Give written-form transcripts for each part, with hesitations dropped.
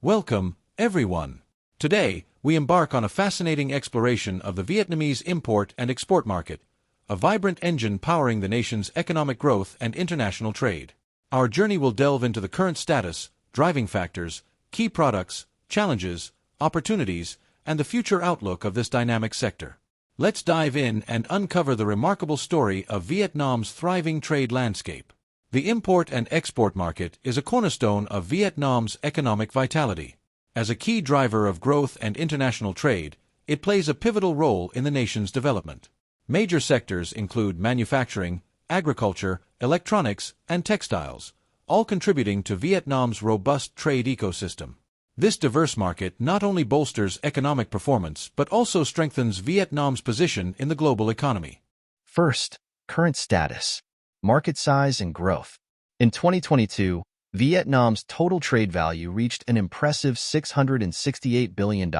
Welcome, everyone. Today, we embark on a fascinating exploration of the Vietnamese import and export market, a vibrant engine powering the nation's economic growth and international trade. Our journey will delve into the current status, driving factors, key products, challenges, opportunities, and the future outlook of this dynamic sector. Let's dive in and uncover the remarkable story of Vietnam's thriving trade landscape. The import and export market is a cornerstone of Vietnam's economic vitality. As a key driver of growth and international trade, it plays a pivotal role in the nation's development. Major sectors include manufacturing, agriculture, electronics, and textiles, all contributing to Vietnam's robust trade ecosystem. This diverse market not only bolsters economic performance but also strengthens Vietnam's position in the global economy. First, current status, market size and growth. In 2022, Vietnam's total trade value reached an impressive $668 billion,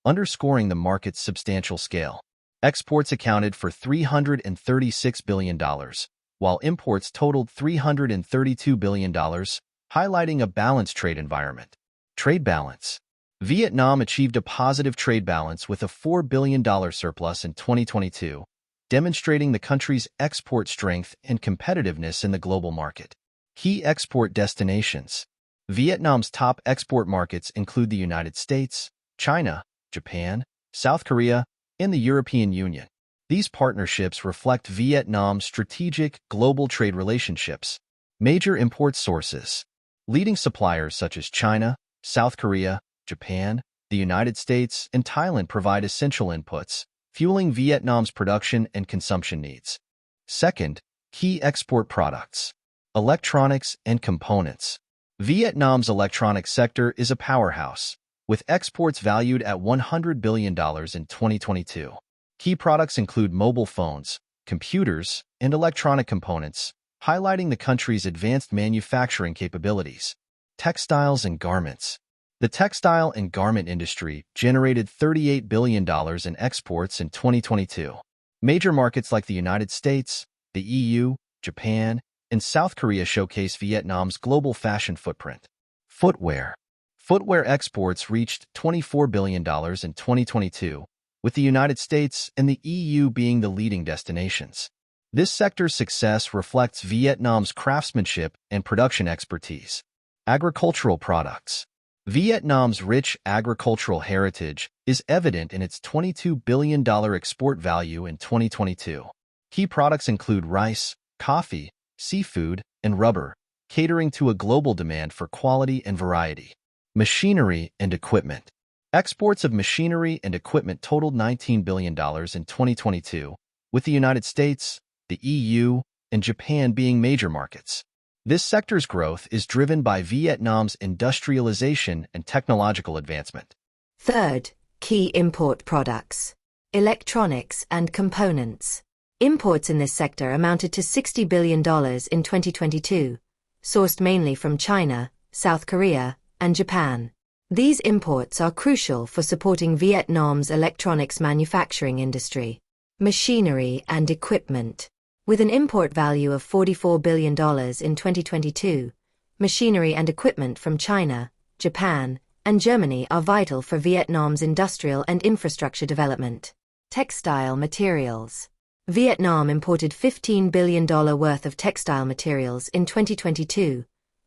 underscoring the market's substantial scale. Exports accounted for $336 billion, while imports totaled $332 billion, highlighting a balanced trade environment. Trade balance. Vietnam achieved a positive trade balance with a $4 billion surplus in 2022, demonstrating the country's export strength and competitiveness in the global market. Key export destinations. Vietnam's top export markets include the United States, China, Japan, South Korea, and the European Union. These partnerships reflect Vietnam's strategic global trade relationships. Major import sources. Leading suppliers such as China, South Korea, Japan, the United States, and Thailand provide essential inputs, fueling Vietnam's production and consumption needs. Second, key export products. Electronics and components. Vietnam's electronics sector is a powerhouse, with exports valued at $100 billion in 2022. Key products include mobile phones, computers, and electronic components, highlighting the country's advanced manufacturing capabilities. Textiles and garments. The textile and garment industry generated $38 billion in exports in 2022. Major markets like the United States, the EU, Japan, and South Korea showcase Vietnam's global fashion footprint. Footwear. Footwear exports reached $24 billion in 2022, with the United States and the EU being the leading destinations. This sector's success reflects Vietnam's craftsmanship and production expertise. Agricultural products. Vietnam's rich agricultural heritage is evident in its $22 billion export value in 2022. Key products include rice, coffee, seafood, and rubber, catering to a global demand for quality and variety. Machinery and equipment. Exports of machinery and equipment totaled $19 billion in 2022, with the United States, the EU, and Japan being major markets. This sector's growth is driven by Vietnam's industrialization and technological advancement. Third, key import products. Electronics and components. Imports in this sector amounted to $60 billion in 2022, sourced mainly from China, South Korea, and Japan. These imports are crucial for supporting Vietnam's electronics manufacturing industry. Machinery and equipment. With an import value of $44 billion in 2022, machinery and equipment from China, Japan, and Germany are vital for Vietnam's industrial and infrastructure development. Textile materials. Vietnam imported $15 billion worth of textile materials in 2022,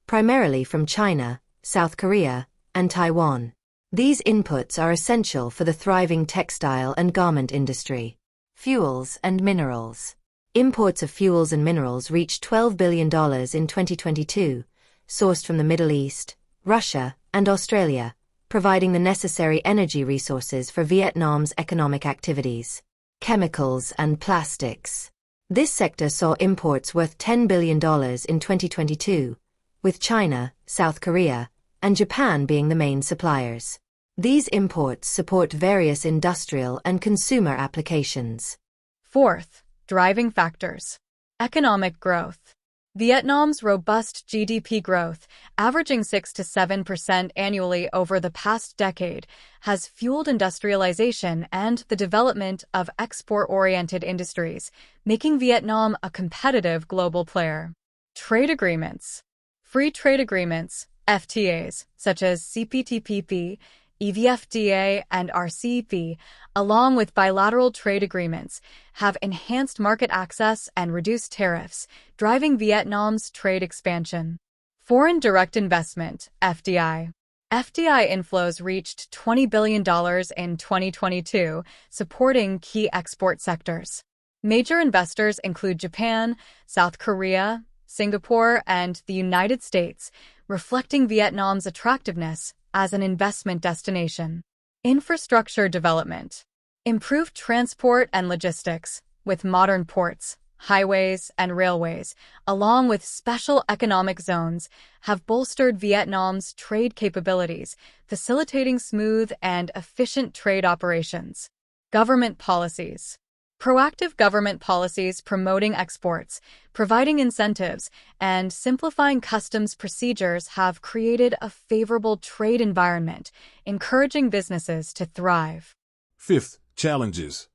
primarily from China, South Korea, and Taiwan. These inputs are essential for the thriving textile and garment industry. Fuels and minerals. Imports of fuels and minerals reached $12 billion in 2022, sourced from the Middle East, Russia, and Australia, providing the necessary energy resources for Vietnam's economic activities. Chemicals and plastics. This sector saw imports worth $10 billion in 2022, with China, South Korea, and Japan being the main suppliers. These imports support various industrial and consumer applications. Fourth, driving factors. Economic growth. Vietnam's robust GDP growth, averaging 6 to 7% annually over the past decade, has fueled industrialization and the development of export-oriented industries, making Vietnam a competitive global player. Trade agreements. Free trade agreements, FTAs, such as CPTPP, EVFTA, and RCEP, along with bilateral trade agreements, have enhanced market access and reduced tariffs, driving Vietnam's trade expansion. Foreign direct investment, FDI. FDI inflows reached $20 billion in 2022, supporting key export sectors. Major investors include Japan, South Korea, Singapore, and the United States, reflecting Vietnam's attractiveness as an investment destination. Infrastructure development. Improved transport and logistics, with modern ports, highways, and railways, along with special economic zones, have bolstered Vietnam's trade capabilities, facilitating smooth and efficient trade operations. Government policies. Proactive government policies promoting exports, providing incentives, and simplifying customs procedures have created a favorable trade environment, encouraging businesses to thrive. Fifth, challenges.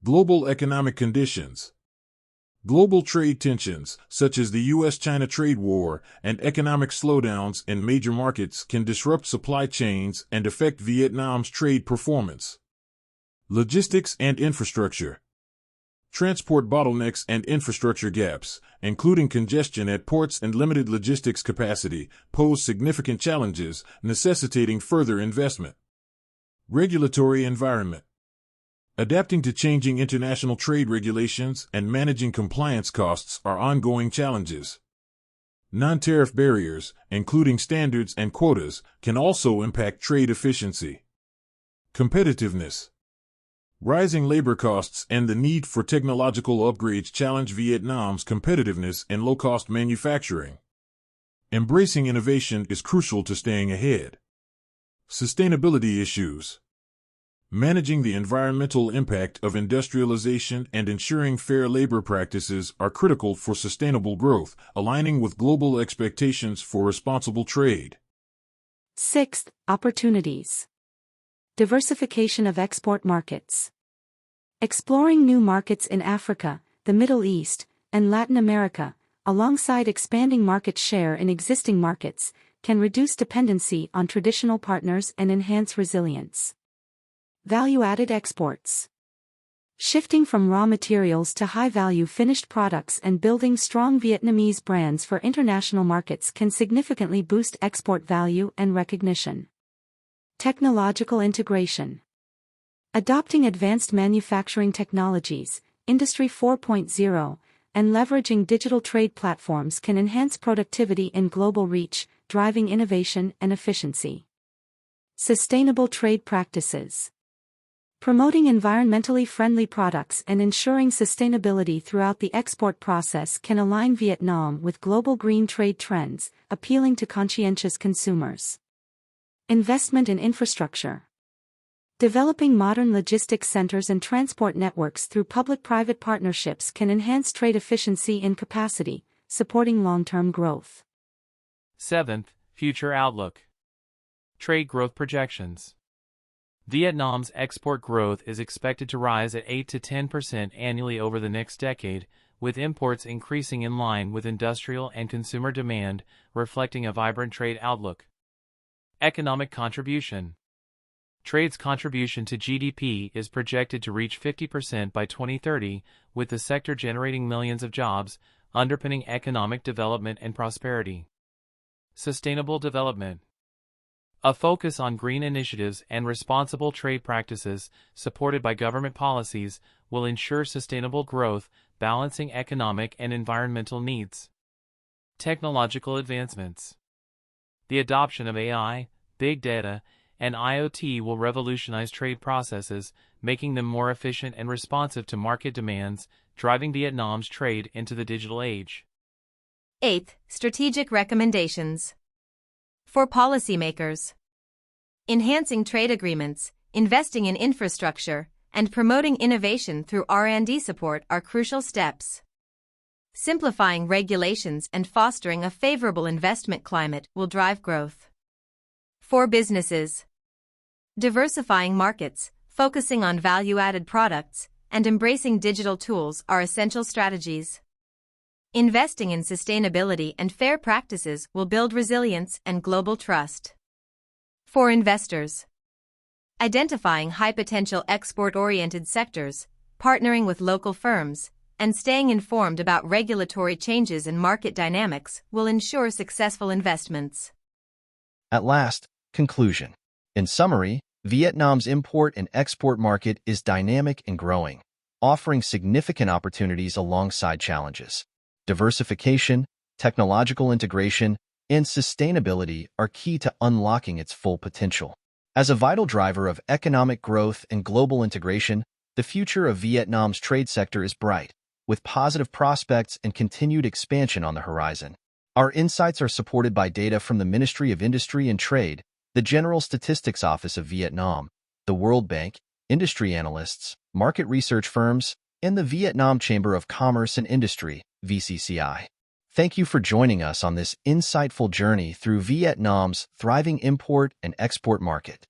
Global economic conditions. Global trade tensions, such as the U.S.-China trade war and economic slowdowns in major markets, can disrupt supply chains and affect Vietnam's trade performance. Logistics and infrastructure. Transport bottlenecks and infrastructure gaps, including congestion at ports and limited logistics capacity, pose significant challenges, necessitating further investment. Regulatory environment. Adapting to changing international trade regulations and managing compliance costs are ongoing challenges. Non-tariff barriers, including standards and quotas, can also impact trade efficiency. Competitiveness. Rising labor costs and the need for technological upgrades challenge Vietnam's competitiveness in low-cost manufacturing. Embracing innovation is crucial to staying ahead. Sustainability issues. Managing the environmental impact of industrialization and ensuring fair labor practices are critical for sustainable growth, aligning with global expectations for responsible trade. Sixth, opportunities. Diversification of export markets. Exploring new markets in Africa, the Middle East, and Latin America, alongside expanding market share in existing markets, can reduce dependency on traditional partners and enhance resilience. Value-added exports. Shifting from raw materials to high-value finished products and building strong Vietnamese brands for international markets can significantly boost export value and recognition. Technological integration. Adopting advanced manufacturing technologies, Industry 4.0, and leveraging digital trade platforms can enhance productivity and global reach, driving innovation and efficiency. Sustainable trade practices. Promoting environmentally friendly products and ensuring sustainability throughout the export process can align Vietnam with global green trade trends, appealing to conscientious consumers. Investment in infrastructure. Developing modern logistics centers and transport networks through public-private partnerships can enhance trade efficiency and capacity, supporting long-term growth. Seventh, future outlook. Trade growth projections. Vietnam's export growth is expected to rise at 8 to 10% annually over the next decade, with imports increasing in line with industrial and consumer demand, reflecting a vibrant trade outlook. Economic contribution. Trade's contribution to GDP is projected to reach 50% by 2030, with the sector generating millions of jobs, underpinning economic development and prosperity. Sustainable development. A focus on green initiatives and responsible trade practices, supported by government policies, will ensure sustainable growth, balancing economic and environmental needs. Technological advancements. The adoption of AI, big data, and IoT will revolutionize trade processes, making them more efficient and responsive to market demands, driving Vietnam's trade into the digital age. Eighth, strategic recommendations. For policymakers, enhancing trade agreements, investing in infrastructure, and promoting innovation through R&D support are crucial steps. Simplifying regulations and fostering a favorable investment climate will drive growth. For businesses, diversifying markets, focusing on value-added products, and embracing digital tools are essential strategies. Investing in sustainability and fair practices will build resilience and global trust. For investors, identifying high-potential export-oriented sectors, partnering with local firms, and staying informed about regulatory changes and market dynamics will ensure successful investments. At last, conclusion. In summary, Vietnam's import and export market is dynamic and growing, offering significant opportunities alongside challenges. Diversification, technological integration, and sustainability are key to unlocking its full potential. As a vital driver of economic growth and global integration, the future of Vietnam's trade sector is bright, with positive prospects and continued expansion on the horizon. Our insights are supported by data from the Ministry of Industry and Trade, the General Statistics Office of Vietnam, the World Bank, industry analysts, market research firms, and the Vietnam Chamber of Commerce and Industry, VCCI. Thank you for joining us on this insightful journey through Vietnam's thriving import and export market.